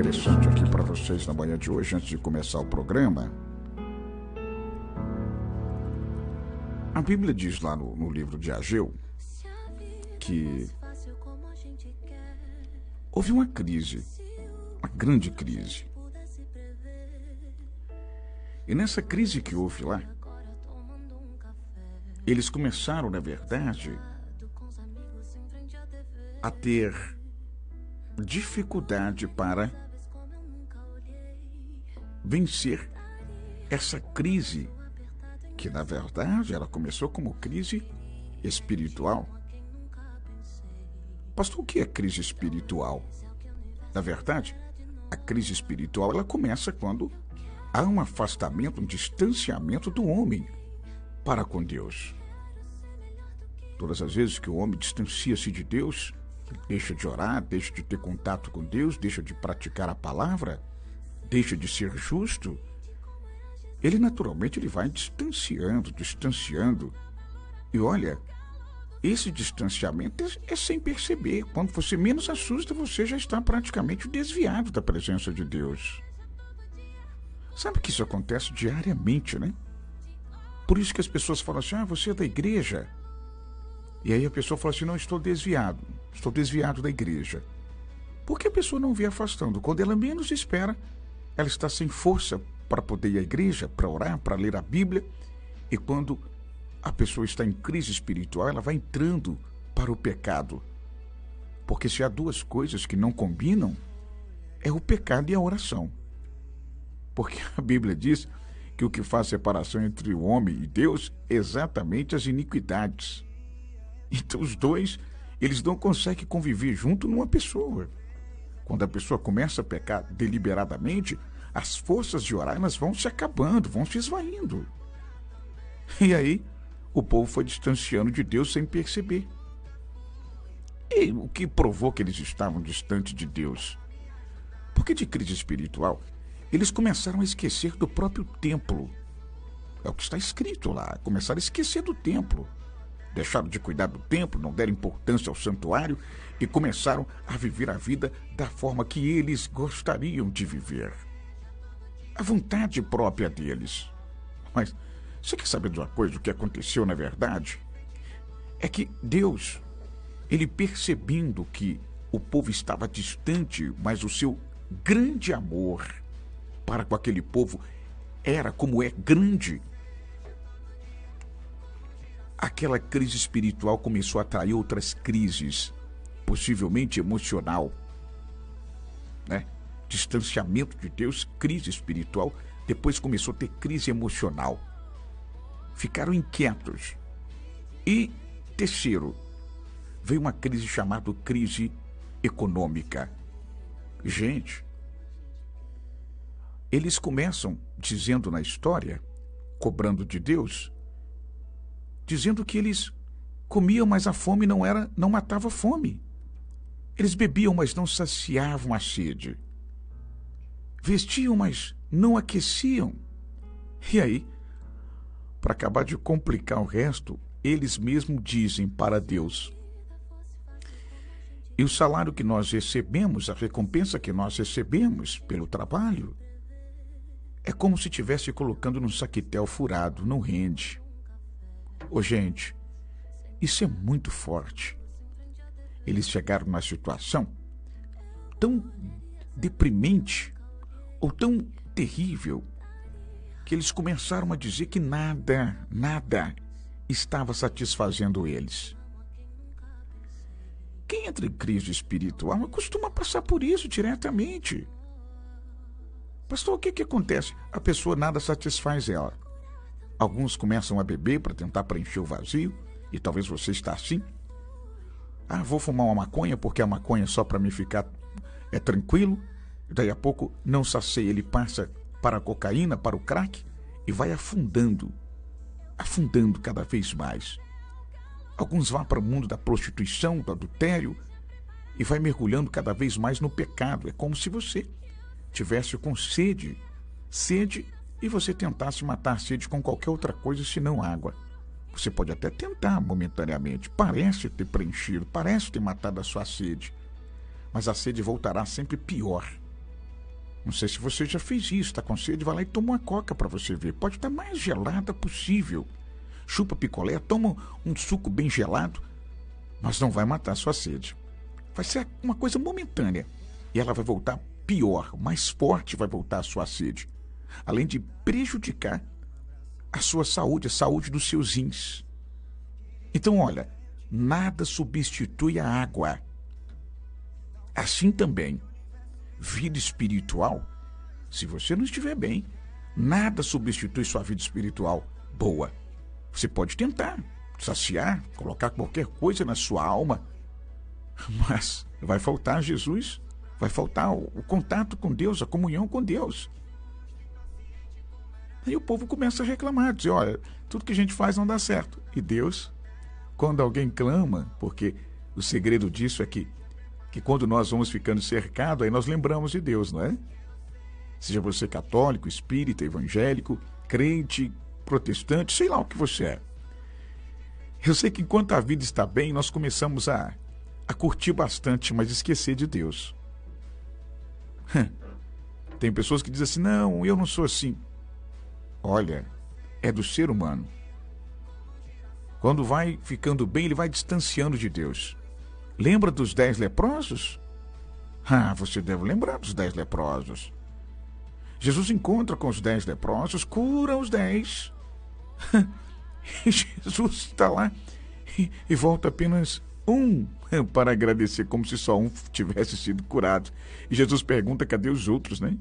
interessante aqui para vocês na manhã de hoje, antes de começar o programa. A Bíblia diz lá no livro de Ageu que houve uma crise, uma grande crise. E nessa crise que houve lá, eles começaram, na verdade, a ter dificuldade para vencer essa crise, que na verdade ela começou como crise espiritual. Pastor, o que é crise espiritual? Na verdade, a crise espiritual ela começa quando há um afastamento, um distanciamento do homem para com Deus. Todas as vezes que o homem distancia-se de Deus, deixa de orar, deixa de ter contato com Deus, deixa de praticar a palavra, deixa de ser justo, ele naturalmente vai distanciando. E olha, esse distanciamento é sem perceber. Quando você menos assusta, você já está praticamente desviado da presença de Deus. Sabe que isso acontece diariamente, né? Por isso que as pessoas falam assim, você é da igreja. E aí a pessoa fala assim, não, estou desviado da igreja. Porque a pessoa não vê afastando. Quando ela menos espera, ela está sem força para poder ir à igreja, para orar, para ler a Bíblia. E quando a pessoa está em crise espiritual, ela vai entrando para o pecado. Porque se há duas coisas que não combinam, é o pecado e a oração. Porque a Bíblia diz que o que faz separação entre o homem e Deus é exatamente as iniquidades. Então os dois, eles não conseguem conviver junto numa pessoa. Quando a pessoa começa a pecar deliberadamente, as forças de orar elas vão se acabando, vão se esvaindo. E aí, o povo foi distanciando de Deus sem perceber. E o que provou que eles estavam distantes de Deus? Porque de crise espiritual, eles começaram a esquecer do próprio templo. É o que está escrito lá, começaram a esquecer do templo. Deixaram de cuidar do templo, não deram importância ao santuário e começaram a viver a vida da forma que eles gostariam de viver. A vontade própria deles. Mas você quer saber de uma coisa? O que aconteceu na verdade? É que Deus, ele percebendo que o povo estava distante, mas o seu grande amor para com aquele povo era como é grande. Aquela crise espiritual começou a atrair outras crises, possivelmente emocional, né? Distanciamento de Deus, crise espiritual, depois começou a ter crise emocional. Ficaram inquietos. E, terceiro, veio uma crise chamada crise econômica. Gente, eles começam dizendo na história, cobrando de Deus, dizendo que eles comiam, mas a fome não matava a fome. Eles bebiam, mas não saciavam a sede. Vestiam, mas não aqueciam. E aí, para acabar de complicar o resto, eles mesmos dizem para Deus: e o salário que nós recebemos, a recompensa que nós recebemos pelo trabalho, é como se estivesse colocando num saquetel furado, não rende. Ô gente, isso é muito forte. Eles chegaram numa situação tão deprimente ou tão terrível que eles começaram a dizer que nada estava satisfazendo eles. Quem entra em crise espiritual costuma passar por isso diretamente. Pastor, o que acontece? A pessoa nada satisfaz ela. Alguns começam a beber para tentar preencher o vazio, e talvez você está assim. Vou fumar uma maconha porque a maconha é só para me ficar tranquilo. Daí a pouco não sacia, ele passa para a cocaína, para o crack, e vai afundando cada vez mais. Alguns vão para o mundo da prostituição, do adultério, e vai mergulhando cada vez mais no pecado. É como se você tivesse com sede, e você tentasse matar a sede com qualquer outra coisa senão água. Você pode até tentar momentaneamente, parece ter preenchido, parece ter matado a sua sede, mas a sede voltará sempre pior. Não sei se você já fez isso, está com sede, vai lá e toma uma coca para você ver. Pode estar mais gelada possível. Chupa picolé, toma um suco bem gelado, mas não vai matar a sua sede. Vai ser uma coisa momentânea. E ela vai voltar pior, mais forte vai voltar a sua sede. Além de prejudicar a sua saúde, a saúde dos seus rins. Então, olha, nada substitui a água. Assim também, vida espiritual, se você não estiver bem, nada substitui sua vida espiritual boa. Você pode tentar saciar, colocar qualquer coisa na sua alma, mas vai faltar Jesus, vai faltar o contato com Deus, a comunhão com Deus. Aí o povo começa a reclamar, dizer, olha, tudo que a gente faz não dá certo. E Deus, quando alguém clama, porque o segredo disso é que quando nós vamos ficando cercados, aí nós lembramos de Deus, não é? Seja você católico, espírita, evangélico, crente, protestante, sei lá o que você é. Eu sei que enquanto a vida está bem, nós começamos a curtir bastante, mas esquecer de Deus. Tem pessoas que dizem assim, não, eu não sou assim. Olha, é do ser humano. Quando vai ficando bem, ele vai distanciando de Deus. Lembra dos 10 leprosos? Você deve lembrar dos 10 leprosos. Jesus encontra com os 10 leprosos, cura os 10. E Jesus está lá e volta apenas um para agradecer, como se só um tivesse sido curado. E Jesus pergunta, cadê os outros, né?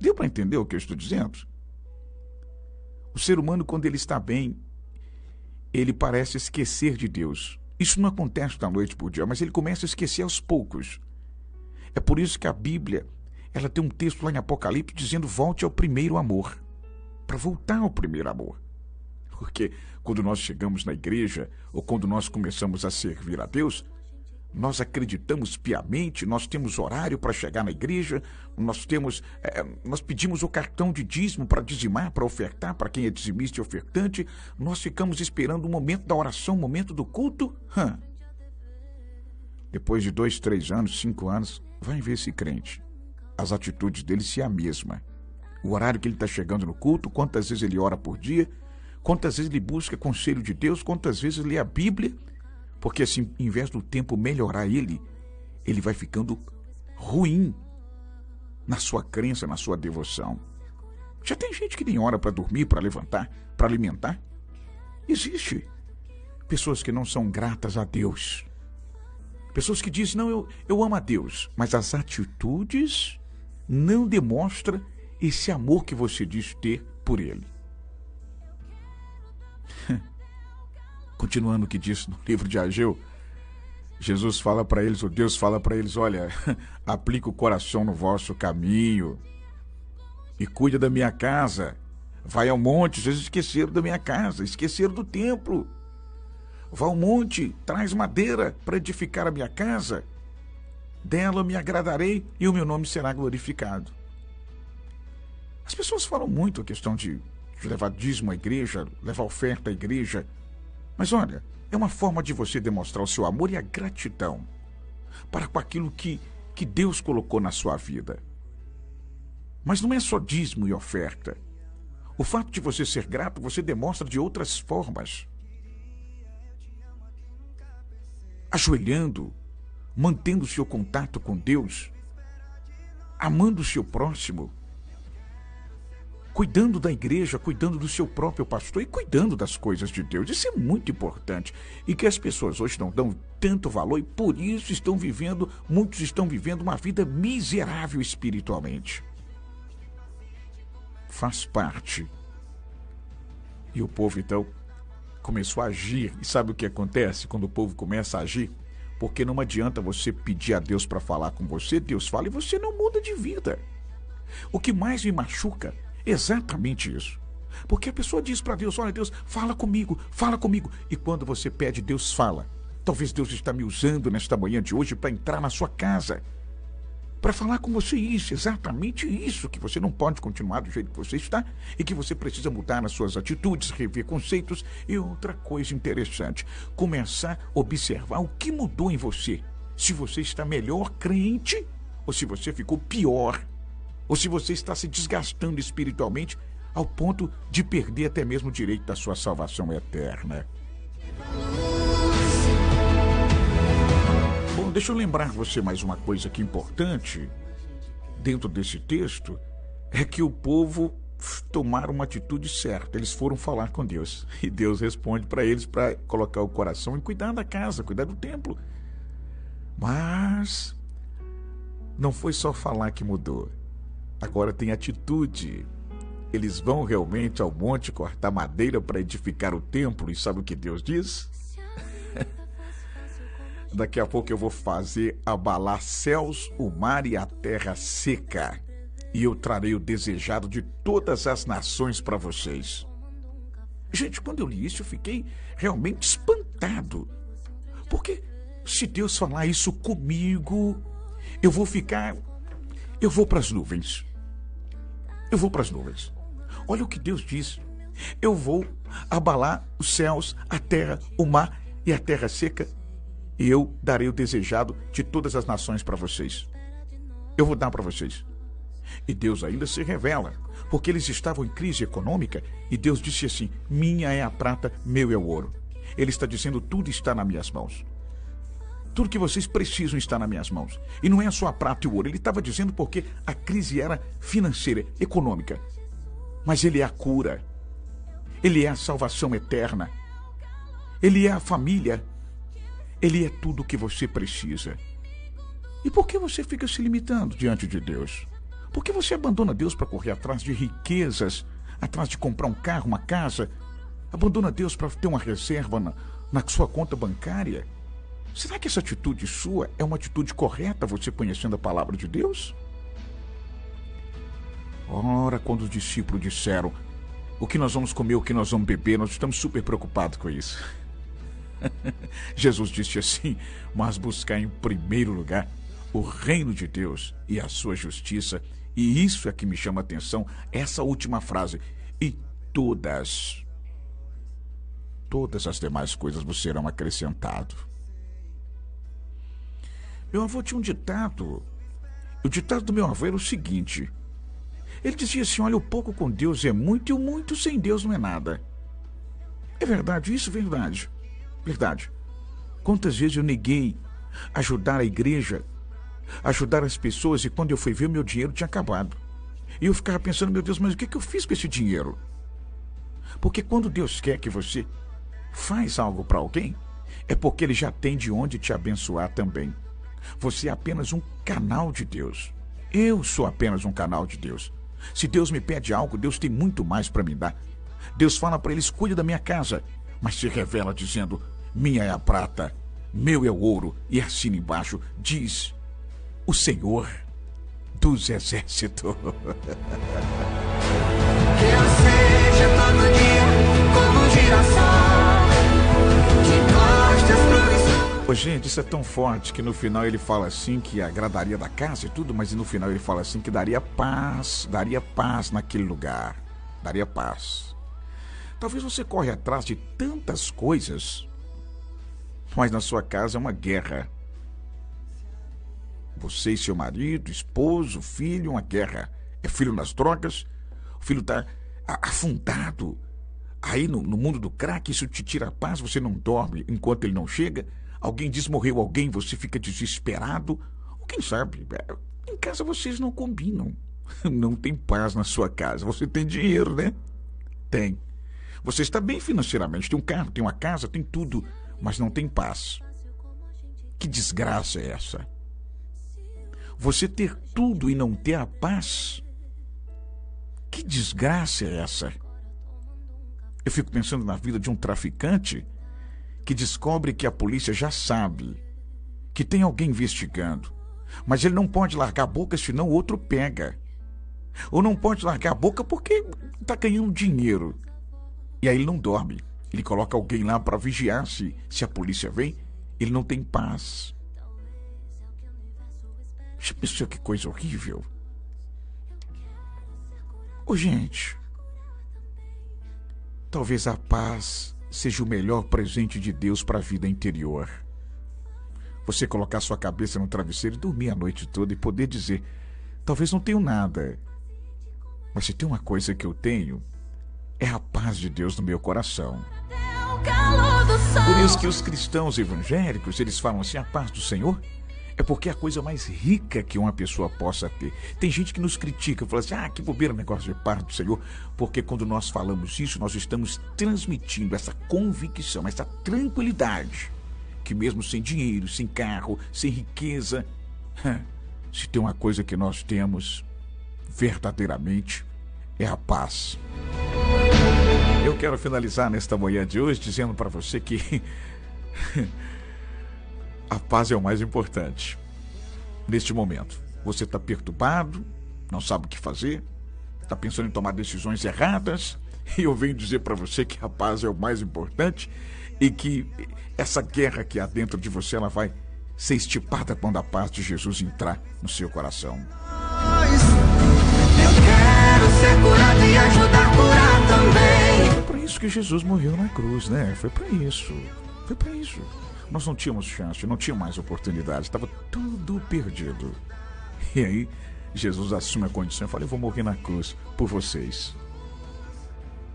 Deu para entender o que eu estou dizendo? O ser humano, quando ele está bem, ele parece esquecer de Deus. Isso não acontece da noite para o dia, mas ele começa a esquecer aos poucos. É por isso que a Bíblia, ela tem um texto lá em Apocalipse dizendo, volte ao primeiro amor. Para voltar ao primeiro amor. Porque quando nós chegamos na igreja, ou quando nós começamos a servir a Deus, nós acreditamos piamente, nós temos horário para chegar na igreja, nós pedimos o cartão de dízimo para dizimar, para ofertar, para quem é dizimista e ofertante, nós ficamos esperando o momento da oração, o momento do culto. Depois de 2, 3 anos, 5 anos, vai ver esse crente. As atitudes dele se é a mesma. O horário que ele está chegando no culto, quantas vezes ele ora por dia, quantas vezes ele busca conselho de Deus, quantas vezes lê a Bíblia, porque assim, em vez do tempo melhorar ele vai ficando ruim na sua crença, na sua devoção. Já tem gente que nem ora para dormir, para levantar, para alimentar. Existe pessoas que não são gratas a Deus. Pessoas que dizem, não, eu amo a Deus, mas as atitudes não demonstram esse amor que você diz ter por Ele. Continuando o que diz no livro de Ageu, Jesus fala para eles, o Deus fala para eles, olha, aplica o coração no vosso caminho e cuida da minha casa. Vai ao monte, vocês esqueceram da minha casa, esqueceram do templo. Vai ao monte, traz madeira para edificar a minha casa. Dela me agradarei e o meu nome será glorificado. As pessoas falam muito a questão de levar dízimo à igreja, levar oferta à igreja. Mas olha, é uma forma de você demonstrar o seu amor e a gratidão para com aquilo que Deus colocou na sua vida. Mas não é só dízimo e oferta. O fato de você ser grato, você demonstra de outras formas. Ajoelhando, mantendo o seu contato com Deus, amando o seu próximo, cuidando da igreja, cuidando do seu próprio pastor e cuidando das coisas de Deus. Isso é muito importante e que as pessoas hoje não dão tanto valor e por isso muitos estão vivendo uma vida miserável espiritualmente. Faz parte. E o povo então começou a agir. E sabe o que acontece quando o povo começa a agir? Porque não adianta você pedir a Deus para falar com você, Deus fala e você não muda de vida. O que mais me machuca é exatamente isso. Porque a pessoa diz para Deus, olha Deus, fala comigo. E quando você pede, Deus fala. Talvez Deus está me usando nesta manhã de hoje para entrar na sua casa. Para falar com você isso, exatamente isso, que você não pode continuar do jeito que você está e que você precisa mudar nas suas atitudes, rever conceitos e outra coisa interessante, começar a observar o que mudou em você. Se você está melhor crente ou se você ficou pior, ou se você está se desgastando espiritualmente ao ponto de perder até mesmo o direito da sua salvação eterna. Bom, deixa eu lembrar você mais uma coisa que é importante dentro desse texto, é que o povo tomaram uma atitude certa. Eles foram falar com Deus e Deus responde para eles para colocar o coração em cuidar da casa, cuidar do templo. Mas não foi só falar que mudou. Agora tem atitude. Eles vão realmente ao monte cortar madeira para edificar o templo. E sabe o que Deus diz? Daqui a pouco eu vou fazer abalar céus, o mar e a terra seca. E eu trarei o desejado de todas as nações para vocês. Gente, quando eu li isso, eu fiquei realmente espantado. Porque se Deus falar isso comigo, eu vou para as nuvens. Eu vou para as nuvens. Olha o que Deus diz. Eu vou abalar os céus, a terra, o mar e a terra seca. E eu darei o desejado de todas as nações para vocês. Eu vou dar para vocês. E Deus ainda se revela, porque eles estavam em crise econômica e Deus disse assim: minha é a prata, meu é o ouro. Ele está dizendo: tudo está nas minhas mãos. Tudo que vocês precisam está nas minhas mãos. E não é só a prata e o ouro. Ele estava dizendo porque a crise era financeira, econômica. Mas Ele é a cura. Ele é a salvação eterna. Ele é a família. Ele é tudo o que você precisa. E por que você fica se limitando diante de Deus? Por que você abandona Deus para correr atrás de riquezas, atrás de comprar um carro, uma casa? Abandona Deus para ter uma reserva na sua conta bancária? Será que essa atitude sua é uma atitude correta, você conhecendo a palavra de Deus? Ora, quando os discípulos disseram o que nós vamos comer, o que nós vamos beber, nós estamos super preocupados com isso. Jesus disse assim: mas buscar em primeiro lugar o reino de Deus e a sua justiça. E isso é que me chama a atenção, essa última frase: e todas as demais coisas vos serão acrescentadas. Meu avô tinha um ditado. O ditado do meu avô era o seguinte: ele dizia assim: olha, o pouco com Deus é muito e o muito sem Deus não é nada. É verdade isso? Verdade. Verdade. Quantas vezes eu neguei ajudar a igreja, ajudar as pessoas, e quando eu fui ver, o meu dinheiro tinha acabado. E eu ficava pensando: meu Deus, mas o que eu fiz com esse dinheiro? Porque quando Deus quer que você faz algo para alguém, é porque Ele já tem de onde te abençoar também. Você é apenas um canal de Deus. Eu sou apenas um canal de Deus. Se Deus me pede algo, Deus tem muito mais para me dar. Deus fala para eles: cuide da minha casa, mas se revela dizendo: minha é a prata, meu é o ouro, e assina embaixo, diz o Senhor dos Exércitos. Que eu seja todo dia como um girassol, de costas pro... Ô, gente, isso é tão forte que no final ele fala assim que agradaria da casa e tudo, mas no final ele fala assim que daria paz naquele lugar, daria paz. Talvez você corre atrás de tantas coisas, mas na sua casa é uma guerra. Você e seu marido, esposo, filho, uma guerra. É filho nas drogas, o filho está afundado. Aí no mundo do crack, isso te tira a paz, você não dorme enquanto ele não chega. Alguém diz morreu alguém, você fica desesperado. Ou quem sabe, em casa vocês não combinam. Não tem paz na sua casa. Você tem dinheiro, né? Tem. Você está bem financeiramente, tem um carro, tem uma casa, tem tudo, mas não tem paz. Que desgraça é essa? Você ter tudo e não ter a paz? Que desgraça é essa? Eu fico pensando na vida de um traficante que descobre que a polícia já sabe que tem alguém investigando, mas ele não pode largar a boca, senão o outro pega. Ou não pode largar a boca porque está ganhando dinheiro. E aí ele não dorme. Ele coloca alguém lá para vigiar se a polícia vem. Ele não tem paz. Já pensou que coisa horrível? Ô, gente, talvez a paz seja o melhor presente de Deus para a vida interior. Você colocar sua cabeça no travesseiro e dormir a noite toda e poder dizer: talvez não tenho nada, mas se tem uma coisa que eu tenho, é a paz de Deus no meu coração. Por isso que os cristãos evangélicos, eles falam assim: a paz do Senhor é porque é a coisa mais rica que uma pessoa possa ter. Tem gente que nos critica, fala assim: que bobeira negócio de paz do Senhor, porque quando nós falamos isso, nós estamos transmitindo essa convicção, essa tranquilidade, que mesmo sem dinheiro, sem carro, sem riqueza, se tem uma coisa que nós temos verdadeiramente, é a paz. Eu quero finalizar nesta manhã de hoje dizendo para você que a paz é o mais importante. Neste momento, você está perturbado, não sabe o que fazer, está pensando em tomar decisões erradas, e eu venho dizer para você que a paz é o mais importante e que essa guerra que há dentro de você, ela vai ser estipada quando a paz de Jesus entrar no seu coração. Eu quero ser curado e ajudar a curar também. Foi para isso que Jesus morreu na cruz, né? Foi para isso. Foi para isso. Nós não tínhamos chance, não tínhamos mais oportunidade, estava tudo perdido. E aí, Jesus assume a condição e fala: eu vou morrer na cruz por vocês.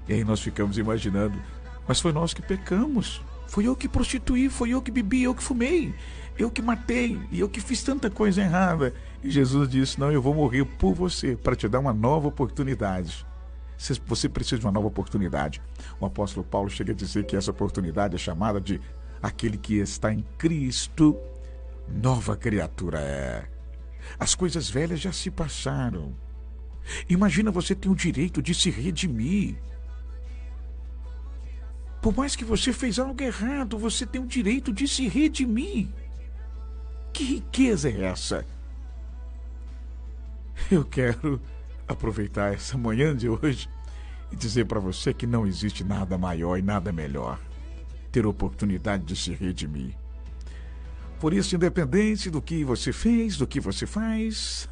E aí nós ficamos imaginando: mas foi nós que pecamos. Foi eu que prostituí, foi eu que bebi, eu que fumei, eu que matei, e eu que fiz tanta coisa errada. E Jesus disse: não, eu vou morrer por você, para te dar uma nova oportunidade. Você precisa de uma nova oportunidade. O apóstolo Paulo chega a dizer que essa oportunidade é chamada de: aquele que está em Cristo, nova criatura é. As coisas velhas já se passaram. Imagina, você tem o direito de se redimir. Por mais que você fez algo errado, você tem o direito de se redimir. Que riqueza é essa? Eu quero aproveitar essa manhã de hoje e dizer para você que não existe nada maior e nada melhor ter oportunidade de se redimir. Por isso, independente do que você fez, do que você faz,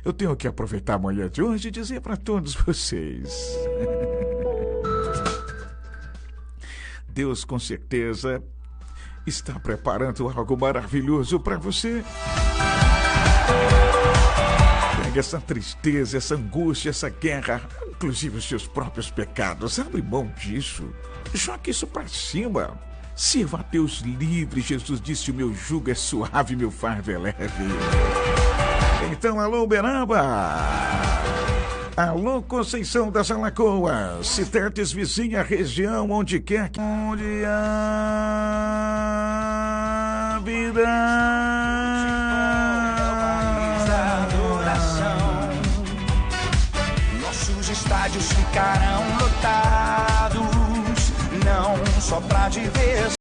eu tenho que aproveitar a manhã de hoje e dizer para todos vocês: Deus com certeza está preparando algo maravilhoso para você. Pega essa tristeza, essa angústia, essa guerra, inclusive os seus próprios pecados, abre mão disso, joga isso para cima. Sirva a Deus livre. Jesus disse: o meu jugo é suave, meu fardo é leve. Então, alô Uberaba, alô Conceição das Alagoas, Cidades vizinha, região, onde quer que onde a vida Nossos estádios ficarão lotados, não só pra diversão.